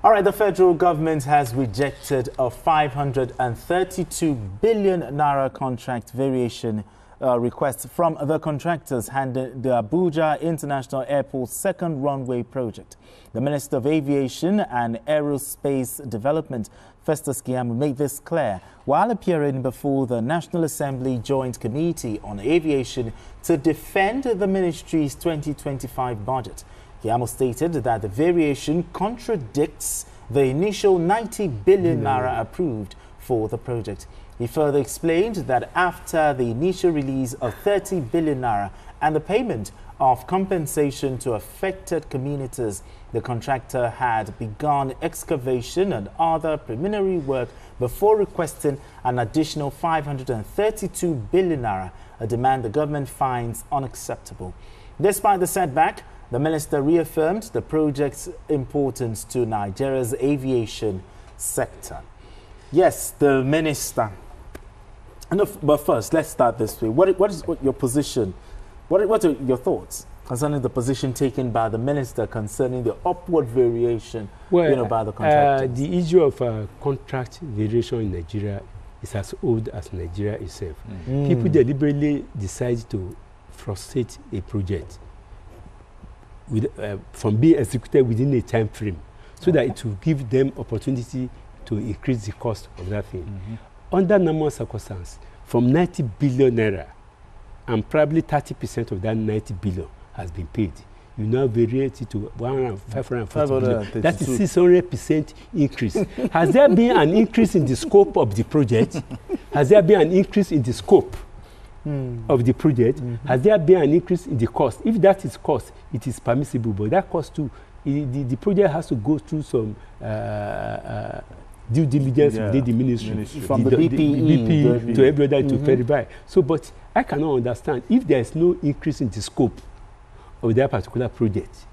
All right, the federal government has rejected a 532 billion naira contract variation request from the contractors handling the Abuja International Airport's second runway project. The Minister of Aviation and Aerospace Development, Festus Keyamo, made this clear while appearing before the National Assembly Joint Committee on Aviation to defend the ministry's 2025 budget. Keyamo stated that the variation contradicts the initial 90 billion naira approved for the project. He further explained that after the initial release of 30 billion naira and the payment of compensation to affected communities, the contractor had begun excavation and other preliminary work before requesting an additional 532 billion naira, a demand the government finds unacceptable. Despite the setback, the minister reaffirmed the project's importance to Nigeria's aviation sector. Yes, the minister. But first, let's start this way. What is your position? What are your thoughts concerning the position taken by the minister concerning the upward variation by the contractors? The issue of contract variation in Nigeria is as old as Nigeria itself. People deliberately decide to frustrate a project from being executed within a time frame so that it will give them opportunity to increase the cost of that thing. Under normal circumstances, from 90 billion naira, and probably 30% of that 90 billion has been paid. You now vary it to 540 billion. That is 600% increase. Has there been an increase in the scope of the project? Has there been an increase in the scope of the project? Has there been an increase in the cost? If that is cost, it is permissible, but that cost too, the project has to go through some due diligence within the ministry. From the BP to everybody to verify. So, but I cannot understand if there is no increase in the scope of that particular project.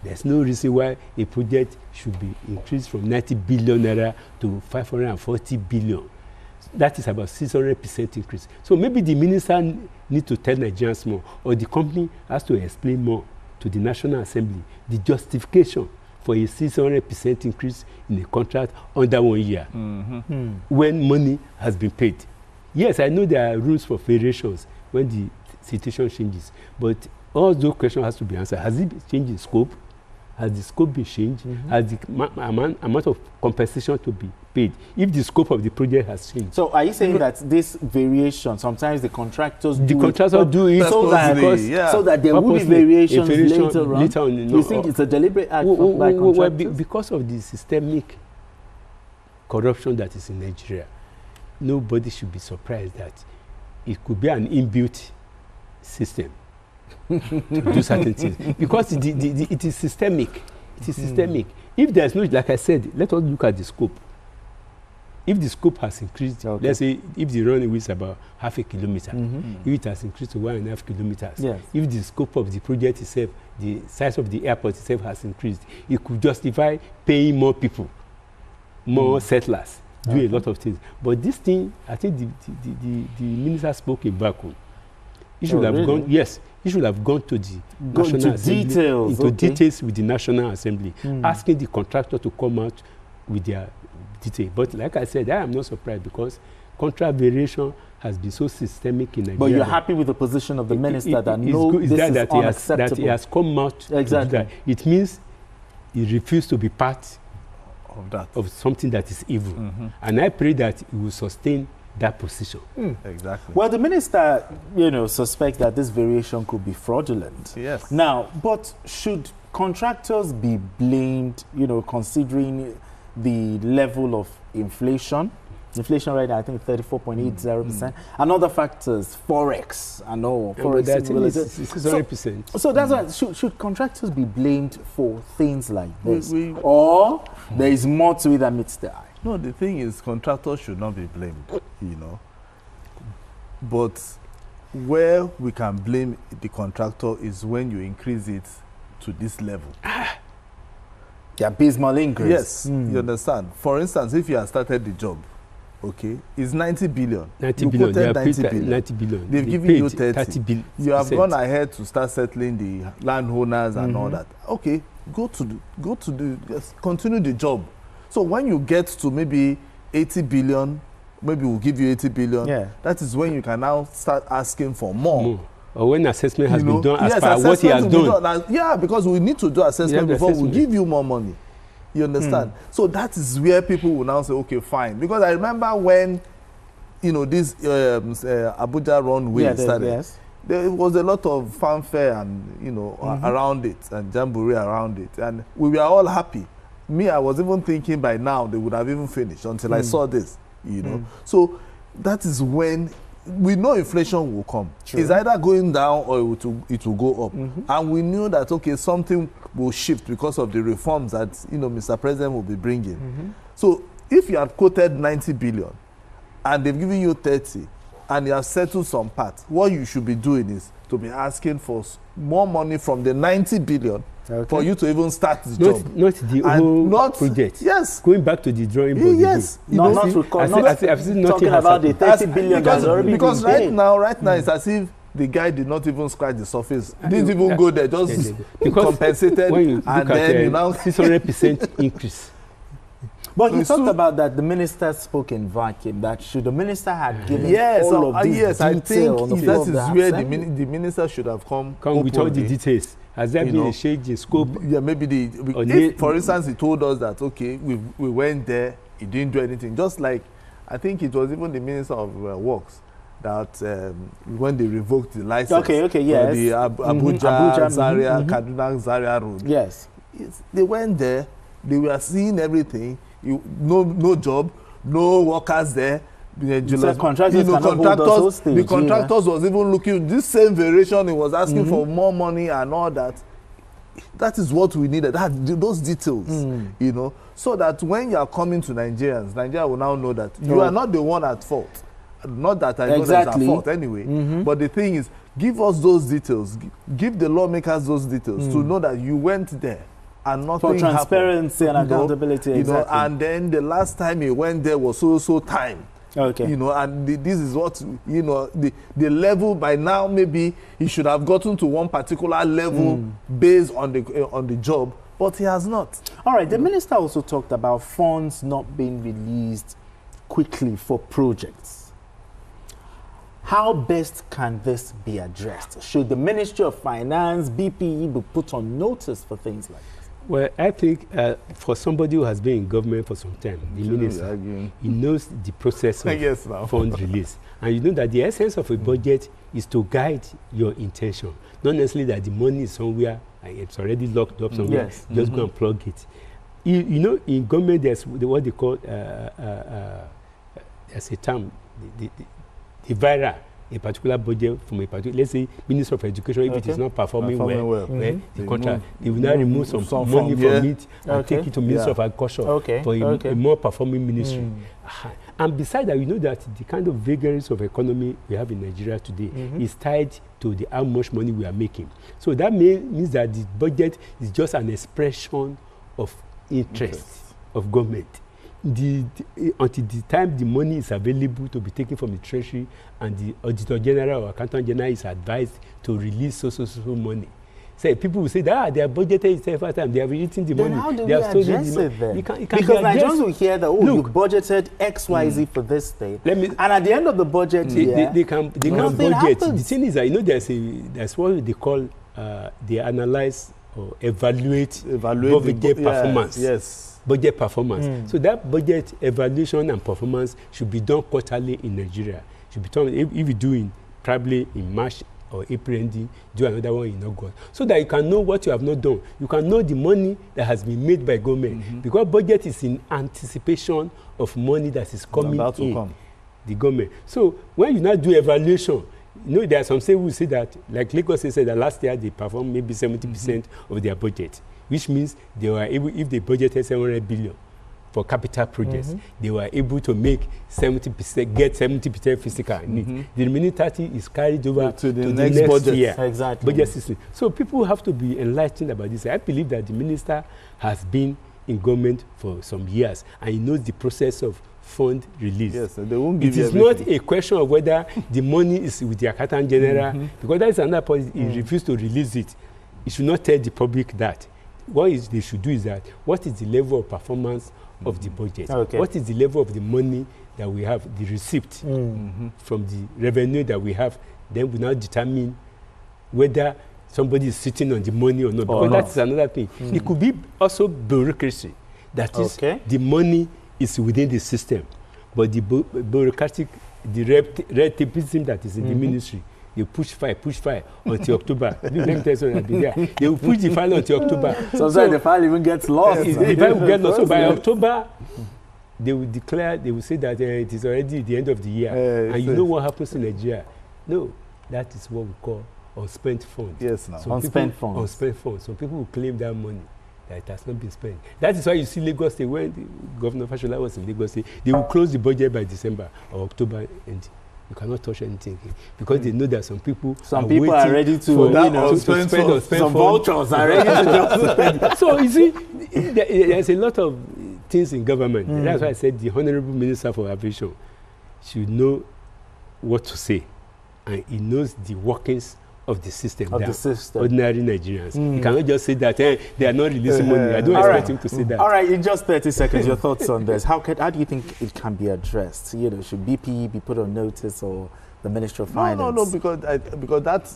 There's no reason why a project should be increased from 90 billion naira to 540 billion. That is about 600% increase. So maybe the minister needs to tell Nigerians more, or the company has to explain more to the National Assembly the justification for a 600% increase in a contract under 1 year when money has been paid. Yes, I know there are rules for variations when the situation changes, but all those questions has to be answered. Has it changed in scope? Has the scope been changed? Has the amount of compensation to be paid if the scope of the project has changed? So are you saying that this variation, sometimes the contractors do it so that there will be variations later on? You think it's a deliberate act by contractors? Well, because of the systemic corruption that is in Nigeria, nobody should be surprised that it could be an inbuilt system to do certain things, because it is systemic. It is systemic. If there's no, like I said, let us look at the scope. If the scope has increased, let's say if the runway is about half a kilometer, if it has increased to 1.5 kilometers, if the scope of the project itself, the size of the airport itself has increased, it could justify paying more people, more settlers, do a lot of things. But this thing, I think the minister spoke in vacuum. He should have gone, he should have gone to the National Assembly, details with the National Assembly, asking the contractor to come out with their detail. But like I said, I am not surprised because contract variation has been so systemic in Nigeria. But you're happy with the position of the minister that no, this is unacceptable. That he has come out to do that. It means he refused to be part of something that is evil. And I pray that he will sustain that position. Exactly. Well, the minister, suspects that this variation could be fraudulent. Yes. Now, but should contractors be blamed, considering the level of inflation? Inflation rate, I think 34.80%. And other factors, forex and all. Forex is 600%. So that's why should contractors be blamed for things like this, or there is more to it that meets the eye? No, the thing is, contractors should not be blamed, But where we can blame the contractor is when you increase it to this level. The abysmal increase. Yes, you understand. For instance, if you have started the job okay, is 90 billion. 90 you billion. They quoted have 90 paid billion. 90 billion. They've They given you paid 30 billion. You have gone ahead to start settling the landowners and all that. Okay, continue the job. So when you get to maybe 80 billion, maybe we'll give you 80 billion. Yeah. That is when you can now start asking for more. Or when assessment has been done as yes, per what he has done. Yeah, because we need to do assessment before we give you more money. You understand? So that is where people will now say, okay, fine. Because I remember when, this Abuja Runway started, there was a lot of fanfare and, around it, and jamboree around it. And we were all happy. Me, I was even thinking by now they would have even finished until I saw this, So that is when we know inflation will come. True. It's either going down or it will go up. And we knew that, okay, something will shift because of the reforms that, Mr. President will be bringing. So if you had quoted 90 billion and they've given you 30 and you have settled some part, what you should be doing is to be asking for more money from the 90 billion for you to even start the job. Not the whole project. Yes. Going back to the drawing board. Yes. I've seen talking about the 30 billion that's already because right now it's as if the guy did not even scratch the surface. Didn't even go there, just compensated. When you look and at then you now 600% increase. But you talked about that the minister spoke in vacuum, that should the minister had given all of these I think that is where the minister should have come with all the details. Has there been a change in scope? Yeah, maybe if, for instance, he told us that, okay, we went there, he didn't do anything. Just like, I think it was even the Minister of Works that when they revoked the license for the Abuja, Zaria, Kaduna, Zaria road. Yes. They went there, they were seeing everything, no job, no workers there. The contractors was even looking this same variation. He was asking for more money and all that. That is what we needed. Those details, so that when you are coming to Nigerians, Nigeria will now know that you are not the one at fault. Not that I know that's at fault anyway. But the thing is, give us those details. Give the lawmakers those details to know that you went there and nothing happened. For transparency and accountability, exactly. And then the last time he went there was so time. Okay. And this is what, the level by now, maybe he should have gotten to one particular level based on the job, but he has not. All right. The minister also talked about funds not being released quickly for projects. How best can this be addressed? Should the Ministry of Finance, BPE, be put on notice for things like this? Well, I think for somebody who has been in government for some time, the minister, he knows the process of fund release. And you know that the essence of a budget is to guide your intention. Not necessarily that the money is somewhere, it's already locked up somewhere, just go and plug it. You in government, there's what they call, as a term, the viral. A particular budget from a particular, let's say, Minister of Education, if it is not performing well, the contract, they will now remove some money from it and take it to Minister of Agriculture for a more performing ministry. And besides that, we know that the kind of vagaries of economy we have in Nigeria today is tied to how much money we are making. So that means that the budget is just an expression of interest of government. Until the time the money is available to be taken from the treasury and the auditor general or accountant general is advised to release so money. So people will say that they are budgeted several times, they have eaten the money. How do they we have stolen address the it then? Because Nigerians will hear that, you budgeted XYZ for this state. And at the end of the budget they can budget. Happens. The thing is that, there's what they call, they analyze or evaluate budget performance. Yes. Budget performance. So that budget evaluation and performance should be done quarterly in Nigeria. Should be done if you do in probably in March or April ending, do another one in August, so that you can know what you have not done. You can know the money that has been made by government, because budget is in anticipation of money that is coming in the government. So when you now do evaluation, there are some who say that, like Lagos said that last year they performed maybe 70% of their budget, which means they were able, if they budgeted 700 billion for capital projects, they were able to make 70%, get 70% physical need. The remaining 30 is carried over to the next budget year. Exactly. Budget system. So people have to be enlightened about this. I believe that the minister has been in government for some years, and he knows the process of fund release. Yes, they won't give it you is not a question of whether the money is with the accountant general, because that is another point. He refused to release it. He should not tell the public that. What they should do is that, what is the level of performance of the budget? Okay. What is the level of the money that we have, the receipt from the revenue that we have? Then we now determine whether somebody is sitting on the money or not. Because that is another thing. It could be also bureaucracy. That is, the money is within the system, but the bureaucratic, the red tapeism that is in the ministry, they push file until October. Let me tell you something. They will push the file until October. Sometimes the file even gets lost. The file will get lost. So by October, they will declare, they will say that it is already the end of the year. And you know what happens in Nigeria? No, that is what we call unspent funds. Yes, now. Unspent funds. Unspent funds. So people will claim that money that it has not been spent. That is why you see Lagos State, when Governor Fashola was in Lagos State, they will close the budget by December or October, and you cannot touch anything because they know that some people are ready to spend some vultures are ready to just spend it. So you see, there's a lot of things in government. That's why I said the Honorable Minister for Aviation should know what to say, and he knows the workings of the system. Ordinary Nigerians. You cannot just say that they are not releasing money. I don't expect him to say that. All right, in just 30 seconds, your thoughts on this. How do you think it can be addressed? Should BP be put on notice, or the Ministry of Finance? No, because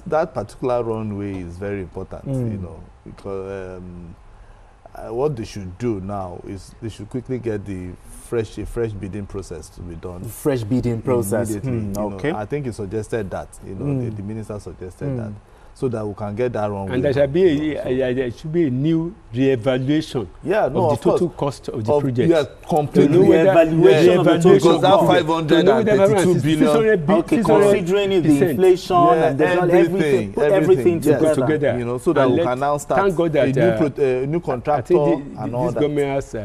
that particular runway is very important. Because what they should do now is they should quickly get the fresh bidding process to be done. Fresh bidding process. Okay. I think he suggested that. The minister suggested that, so that we can get that runway. And there should be a new re-evaluation of the total cost of the project. Yeah, complete re-evaluation of the total because that 532 billion. Okay, considering the inflation and everything together. So that we can now start. Thank God that a new contractor and all that. This government has.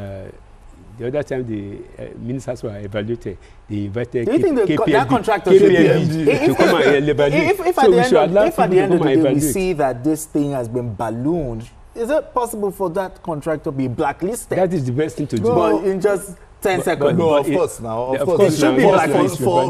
The other time the ministers were evaluated, they invited that contractor should to come and evaluate. If at the end of the day we see that this thing has been ballooned, is it possible for that contractor to be blacklisted? That is the best thing to do. But in just 10 seconds. No, of course now. Of course, it should be blacklisted. For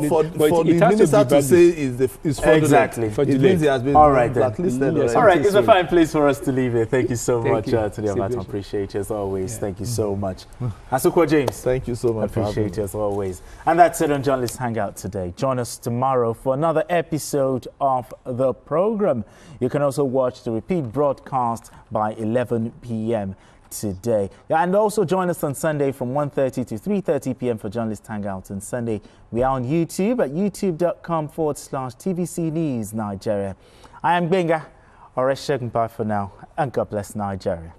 the minister to say is exactly. It means he has been blacklisted. All right, it's a fine place for us to leave it. Thank you so much, Today Amato. Appreciate you as always. Thank you so much. Asukwa James. Thank you so much. Appreciate you as always. And that's it on Journalist Hangout today. Join us tomorrow for another episode of the program. You can also watch the repeat broadcast by 11 p.m. today. And also join us on Sunday from 1:30 to 3:30 p.m. for Journalist Hangout. On Sunday, we are on YouTube at youtube.com/TVC News Nigeria. I am Benga. Bye for now, and God bless Nigeria.